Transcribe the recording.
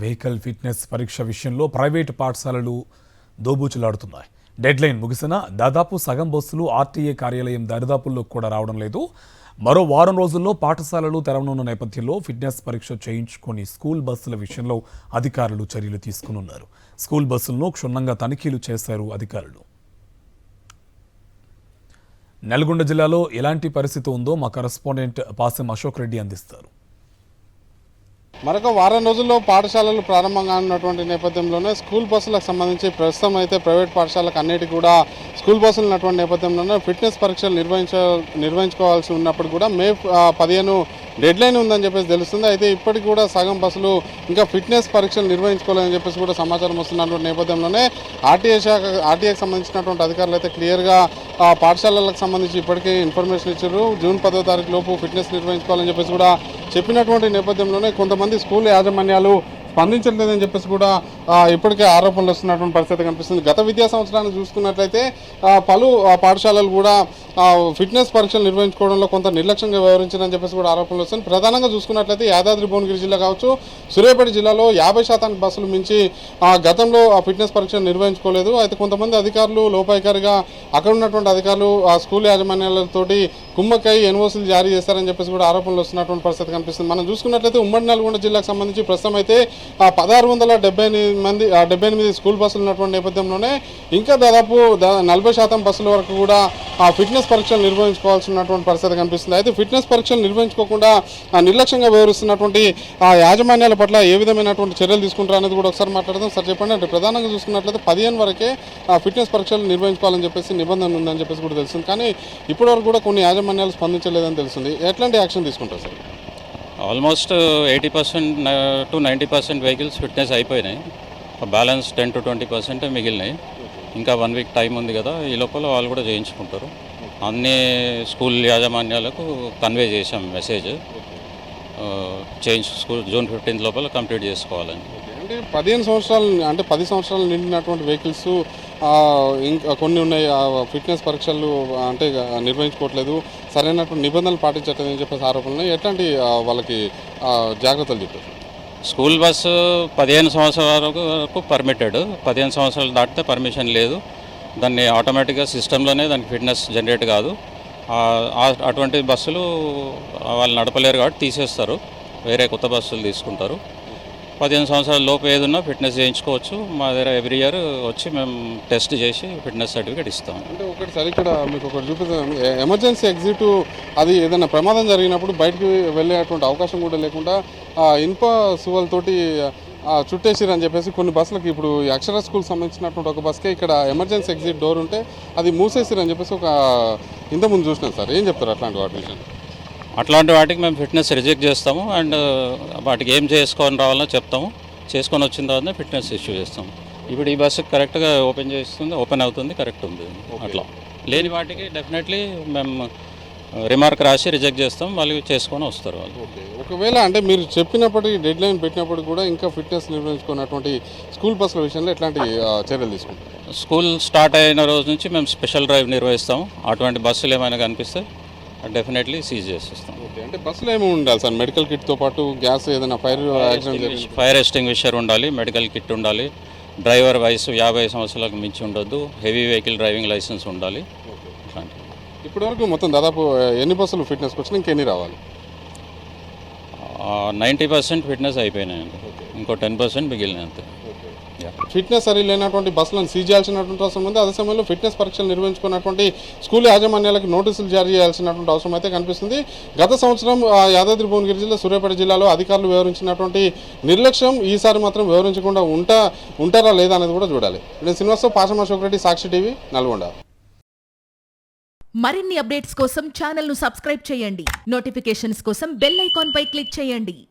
Vehicle fitness పరీక్ష విషయంలో private పాఠశాలలు దోబూచులాడుతున్నాయి. డెడ్లైన్ ముగిసినా దాదాపు సగం బస్సులు ఆర్టీఏ కార్యాలయం దరిదాపుల్లో కూడా రావడం లేదు. మరో వారం రోజుల్లో పాఠశాలలు తెరవనున్న నేపథ్యంలో ఫిట్నెస్ పరీక్ష చేయించుకొని స్కూల్ బస్సుల విషయంలో అధికారులు చర్యలు తీసుకున్నారు. స్కూల్ బస్సులను క్షుణ్ణంగా తనిఖీలు చేశారు అధికారులు. నల్గొండ జిల్లాలో ఎలాంటి పరిస్థితి ఉందో మా కరెస్పాండెంట్ పాసెం అశోక్ రెడ్డి అందిస్తారు. మరొక వారం రోజుల్లో పాఠశాలలు ప్రారంభంగా ఉన్నటువంటి నేపథ్యంలోనే స్కూల్ బస్సులకు సంబంధించి ప్రస్తుతం అయితే ప్రైవేట్ పాఠశాలకు అన్నిటికీ కూడా స్కూల్ బస్సులు ఉన్నటువంటి నేపథ్యంలోనే ఫిట్నెస్ పరీక్షలు నిర్వహించుకోవాల్సి ఉన్నప్పుడు కూడా మే 15 డెడ్లైన్ ఉందని చెప్పేసి తెలుస్తుంది. అయితే ఇప్పటికి కూడా సగం బస్సులు ఇంకా ఫిట్నెస్ పరీక్షలు నిర్వహించుకోలేదని చెప్పేసి కూడా సమాచారం వస్తున్నటువంటి నేపథ్యంలోనే ఆర్టీఏకి సంబంధించినటువంటి అధికారులు అయితే క్లియర్గా పాఠశాలలకు సంబంధించి ఇప్పటికే ఇన్ఫర్మేషన్ ఇచ్చారు. జూన్ 10వ తారీఖు లోపు ఫిట్నెస్ నిర్వహించుకోవాలని చెప్పేసి కూడా చెప్పినటువంటి నేపథ్యంలోనే కొంతమంది స్కూల్ యాజమాన్యాలు స్పందించలేదని చెప్పేసి కూడా ఇప్పటికే ఆరోపణలు వస్తున్నటువంటి పరిస్థితి కనిపిస్తుంది. గత విద్యా సంవత్సరాన్ని చూసుకున్నట్లయితే పలు పాఠశాలలు కూడా ఫిట్నెస్ పరీక్షలు నిర్వహించుకోవడంలో కొంత నిర్లక్ష్యంగా వ్యవహరించారని చెప్పేసి కూడా ఆరోపణలు వస్తుంది. ప్రధానంగా చూసుకున్నట్లయితే యాదాద్రి భువనగిరి జిల్లా కావచ్చు, సూర్యాపేట జిల్లాలో 50% బస్సులు మించి గతంలో ఫిట్నెస్ పరీక్షలు నిర్వహించుకోలేదు. అయితే కొంతమంది అధికారులు లోపాయికారిగా అక్కడ ఉన్నటువంటి అధికారులు స్కూల్ యాజమాన్యాలతోటి కుమ్మక్కై ఎన్ఓసీలు జారీ చేస్తారని చెప్పేసి కూడా ఆరోపణలు వస్తున్నటువంటి పరిస్థితి కనిపిస్తుంది. మనం చూసుకున్నట్లయితే ఉమ్మడి నల్గొండ జిల్లాకు సంబంధించి ప్రస్తుతం అయితే 1678 స్కూల్ బస్సులు ఉన్నటువంటి నేపథ్యంలోనే ఇంకా దాదాపు 40% బస్సుల వరకు కూడా ఫిట్నెస్ పరీక్షలు నిర్వహించుకోవాల్సి ఉన్నటువంటి పరిస్థితి కనిపిస్తుంది. అయితే ఫిట్నెస్ పరీక్షలు నిర్వహించుకోకుండా నిర్లక్ష్యంగా వ్యవహరిస్తున్నటువంటి యాజమాన్యాల పట్ల ఏ విధమైనటువంటి చర్యలు తీసుకుంటారు అనేది కూడా ఒకసారి మాట్లాడదాం. సార్ చెప్పండి, అంటే ప్రధానంగా చూసుకున్నట్లయితే 15 వరకే ఫిట్నెస్ పరీక్షలు నిర్వహించుకోవాలని చెప్పేసి నిబంధన ఉందని చెప్పేసి కూడా తెలుస్తుంది. కానీ ఇప్పటివరకు కూడా కొన్ని యాజమాన్యాలు స్పందించలేదని తెలుస్తుంది. ఎట్లాంటి యాక్షన్ తీసుకుంటారు sir? Almost 80% to 90% vehicles fitness అయిపోయినాయి. బ్యాలెన్స్ 10 to 20% మిగిలినాయి. ఇంకా 1 వీక్ టైం ఉంది కదా, ఈ లోపల వాళ్ళు కూడా చేయించుకుంటారు. అన్ని స్కూల్ యాజమాన్యాలకు కన్వే చేసాం మెసేజ్, స్కూల్ జూన్ 15 లోపల కంప్లీట్ చేసుకోవాలని. అంటే 10 సంవత్సరాలు నిండినటువంటి వెహికల్స్ ఇంకా కొన్ని ఉన్నాయి, ఫిట్నెస్ పరీక్షలు అంటే నిర్వహించుకోవట్లేదు, సరైనటువంటి నిబంధనలు పాటించట్లేదని చెప్పేసి ఆరోపణలు. ఎట్లాంటి వాళ్ళకి జాగ్రత్తలు చెప్పారు? స్కూల్ బస్సు 15 సంవత్సరాల వరకు పర్మిటెడ్, 15 సంవత్సరాలు దాటితే పర్మిషన్ లేదు. దాన్ని ఆటోమేటిక్గా సిస్టంలోనే దానికి ఫిట్నెస్ జనరేట్ కాదు. అటువంటి బస్సులు వాళ్ళు నడపలేరు కాబట్టి తీసేస్తారు, వేరే కొత్త బస్సులు తీసుకుంటారు. 15 సంవత్సరాల లోపు ఏదున్నా ఫిట్నెస్ చేయించుకోవచ్చు. మా దగ్గర ఎవ్రీ ఇయర్ వచ్చి మేము టెస్ట్ చేసి ఫిట్నెస్ సర్టిఫికేట్ ఇస్తాం. అంటే ఒకటిసారి ఇక్కడ మీకు ఒకటి చూపిస్తాం, ఎమర్జెన్సీ ఎగ్జిట్ అది ఏదైనా ప్రమాదం జరిగినప్పుడు బయటకు వెళ్ళేటువంటి అవకాశం కూడా లేకుండా ఇనుప సువలతోటి చుట్టేసిరని చెప్పేసి కొన్ని బస్సులకి, ఇప్పుడు అక్షర స్కూల్ సంబంధించినటువంటి ఒక బస్కే ఇక్కడ ఎమర్జెన్సీ ఎగ్జిట్ డోర్ ఉంటే అది మూసేసిరని చెప్పేసి ఒక ఇంతకుముందు చూసినాం సార్. ఏం చెప్తారు అట్లాంటి వాటి విషయం? అట్లాంటి వాటికి మేము ఫిట్నెస్ రిజెక్ట్ చేస్తాము అండ్ వాటికి ఏం చేసుకొని రావాలో చెప్తాము. చేసుకొని వచ్చిన తర్వాత ఫిట్నెస్ ఇష్యూ చేస్తాము. ఇప్పుడు ఈ బస్సు కరెక్ట్గా ఓపెన్ అవుతుంది, కరెక్ట్ ఉంది. అట్లా లేని వాటికి డెఫినెట్లీ మేము రిమార్క్ రాసి రిజెక్ట్ చేస్తాం, వాళ్ళు చేసుకొని వస్తారు వాళ్ళు. ఒకవేళ అంటే మీరు చెప్పినప్పటికీ డెడ్లైన్ పెట్టినప్పుడు కూడా ఇంకా ఫిట్నెస్ నిర్వహించుకున్నటువంటి స్కూల్ బస్సుల విషయంలో ఎట్లాంటి చర్యలు తీసుకుంటాం? స్కూల్ స్టార్ట్ అయిన రోజు నుంచి మేము స్పెషల్ డ్రైవ్ నిర్వహిస్తాము. అటువంటి బస్సులు ఏమైనా కనిపిస్తే డెఫినెట్లీ సీజ్ చేసేస్తాం. అంటే బస్సులో ఏమి ఉండాలి సార్? మెడికల్ కిట్తో పాటు గ్యాస్, ఏదైనా ఫైర్ ఎస్టింగ్విషర్ ఉండాలి, మెడికల్ కిట్ ఉండాలి, డ్రైవర్ వయసు 50 సంవత్సరాలకు మించి ఉండొద్దు, హెవీ వెహికల్ డ్రైవింగ్ లైసెన్స్ ఉండాలి. అట్లాంటివి. ఇప్పటివరకు మొత్తం దాదాపు ఎన్ని బస్సులు ఫిట్నెస్కి వచ్చినా ఇంకెన్ని రావాలి? 90% ఫిట్నెస్ అయిపోయినాయండి, ఇంకో 10% మిగిలినాయి అంతే. ఫిట్నెస్ సరి లేనటువంటి బస్సులను సీజ్ చేయాల్సినటువంటి అవసరం ఉంది. అదే సమయంలో ఫిట్నెస్ పరీక్షలు నిర్వహించుకున్నటువంటి స్కూల్ యాజమాన్యాలకు నోటీసులు జారీ చేయాల్సినటువంటి అవసరం అయితే కనిపిస్తుంది. గత సంవత్సరం యాదాద్రి భువనగిరి జిల్లా, సూర్యాపేట జిల్లాలో అధికారులు వ్యవహరించినటువంటి నిర్లక్ష్యం ఈసారి మాత్రం వ్యవహరించకుండా ఉంటారా లేదా అనేది కూడా చూడాలి. నేను శ్రీనివాసరావు, పాసెం అశోక్ రెడ్డి, సాక్షి టీవీ, నల్గొండ. మరిన్ని అప్డేట్స్ కోసం ఛానల్ను సబ్స్క్రైబ్ చేయండి. నోటిఫికేషన్స్ కోసం బెల్ ఐకాన్ పై క్లిక్ చేయండి.